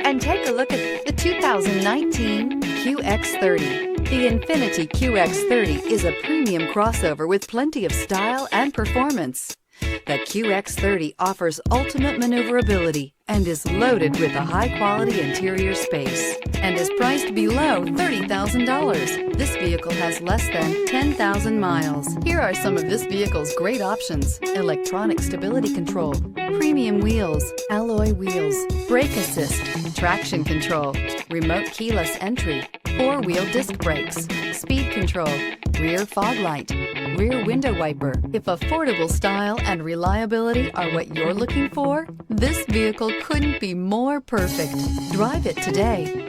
and take a look at the 2019 QX30. The INFINITI QX30 is a premium crossover with plenty of style and performance. The QX30 offers ultimate maneuverability and is loaded with a high-quality interior space and is priced below $30,000. This vehicle has less than 10,000 miles. Here are some of this vehicle's great options: electronic stability control, premium wheels, alloy wheels, brake assist, traction control, remote keyless entry, four-wheel disc brakes, speed control, rear fog light, rear window wiper. If affordable style and reliability are what you're looking for, this vehicle couldn't be more perfect. Drive it today.